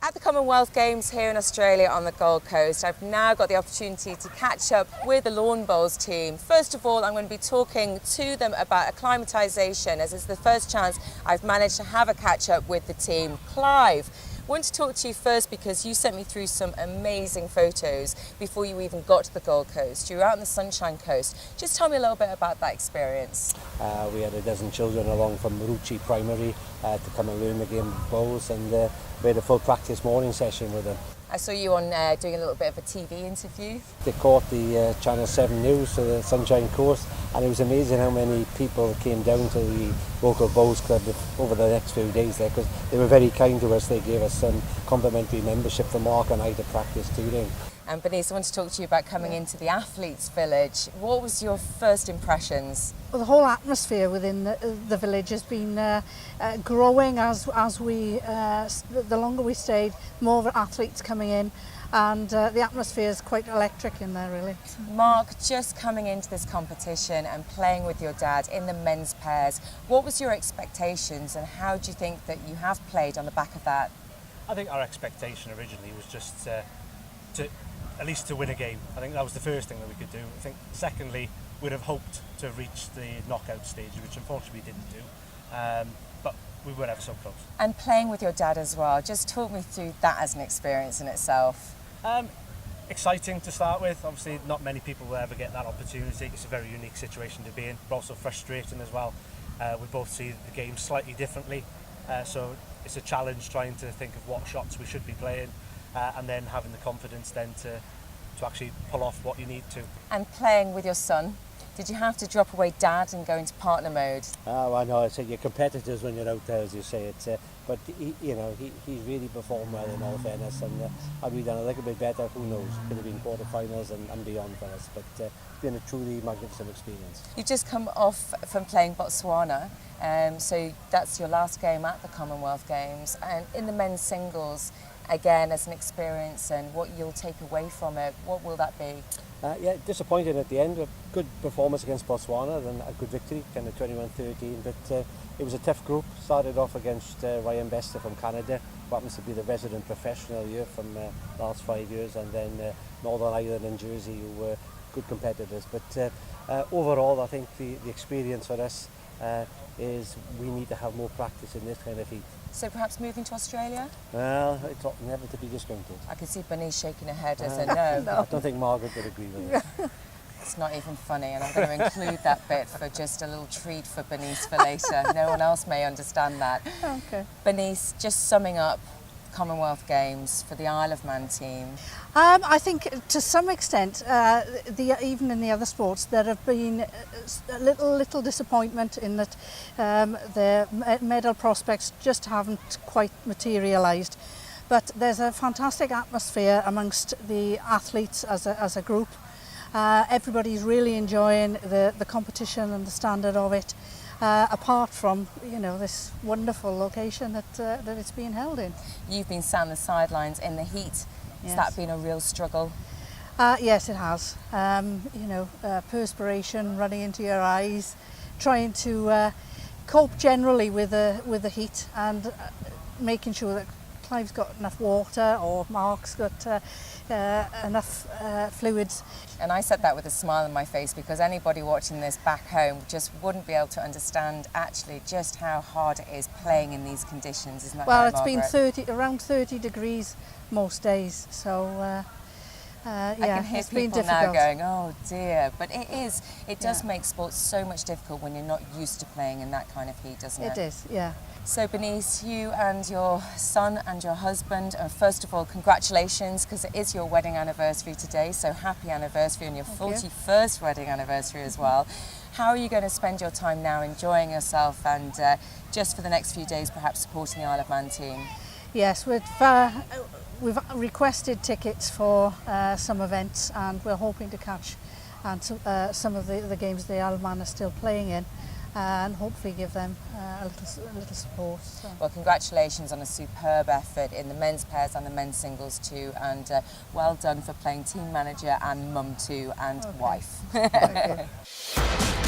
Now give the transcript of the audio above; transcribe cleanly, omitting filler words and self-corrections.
At the Commonwealth Games here in Australia on the Gold Coast, I've now got the opportunity to catch up with the lawn bowls team. First of all, I'm going to be talking to them about acclimatisation, as it's the first chance I've managed to have a catch up with the team. Clive, I want to talk to you first because you sent me through some amazing photos before you even got to the Gold Coast. You were out on the Sunshine Coast. Just tell me a little bit about that experience. We had a dozen children along from Marucci Primary to come and learn the game of bowls, and we had a full practice morning session with them. I saw you on doing a little bit of a TV interview. They caught the Channel 7 news to the Sunshine Coast, and it was amazing how many people came down to the local bowls club over the next few days there, because they were very kind to us. They gave us some complimentary membership for Mark and I to practice too. And Bernice, I want to talk to you about coming into the athletes' village. What was your first impressions? Well, the whole atmosphere within the village has been growing as the longer we stayed, more athletes coming in, and the atmosphere is quite electric in there, really. Mark, just coming into this competition and playing with your dad in the men's pairs, what was your expectations and how do you think that you have played on the back of that? I think our expectation originally was just to at least to win a game. I think that was the first thing that we could do. I think secondly, we'd have hoped to have reached the knockout stage, which unfortunately we didn't do, but we were ever so close. And playing with your dad as well, just talk me through that as an experience in itself. Exciting to start with. Obviously not many people will ever get that opportunity. It's a very unique situation to be in, but also frustrating as well. We both see the game slightly differently, so it's a challenge trying to think of what shots we should be playing, and then having the confidence then to actually pull off what you need to. And playing with your son, did you have to drop away dad and go into partner mode? Oh, I know. It's your competitors when you're out there, as you say. But he's really performed well in all fairness, and had we done a little bit better, who knows? Could have been quarterfinals and beyond for us. But it's been a truly magnificent experience. You've just come off from playing Botswana, so that's your last game at the Commonwealth Games, and in the men's singles, again as an experience and what you'll take away from it, what will that be? Yeah, disappointed at the end. A good performance against Botswana and a good victory, kind of 21-13, but it was a tough group. Started off against Ryan Bester from Canada, who happens to be the resident professional here from the last 5 years, and then Northern Ireland and Jersey, who were good competitors. But overall, I think the experience for us is we need to have more practice in this kind of heat. So perhaps moving to Australia? Well, it's never to be discounted. I can see Bernice shaking her head as a no. No. I don't think Margaret would agree with it. It's not even funny, and I'm going to include that bit for just a little treat for Bernice for later. No one else may understand that. Okay. Bernice, just summing up Commonwealth Games for the Isle of Man team. I think to some extent, even in the other sports, there have been a little disappointment in that the medal prospects just haven't quite materialised. But there's a fantastic atmosphere amongst the athletes as a group. Everybody's really enjoying the competition and the standard of it. Apart from, this wonderful location that it's being held in. You've been sat on the sidelines in the heat. Has that been a real struggle? Yes, it has. Perspiration running into your eyes, trying to cope generally with the heat, and making sure that Clive's got enough water or Mark's got enough fluids. And I said that with a smile on my face, because anybody watching this back home just wouldn't be able to understand actually just how hard it is playing in these conditions, isn't that well, right, it's Margaret? been around 30 degrees most days, so I can hear it's been people difficult. now going, oh dear, but it does make sports so much difficult when you're not used to playing in that kind of heat, doesn't it? It is, yeah. So Bernice, you and your son and your husband, first of all, congratulations, because it is your wedding anniversary today, so happy anniversary, and your 41st wedding anniversary as well. How are you going to spend your time now enjoying yourself and just for the next few days perhaps supporting the Isle of Man team? Yes, we've requested tickets for some events, and we're hoping to catch some of the games the Isle of Man are still playing in, and hopefully give them a little support. So. Well, congratulations on a superb effort in the men's pairs and the men's singles too, and well done for playing team manager and mum too, and wife. Thank you.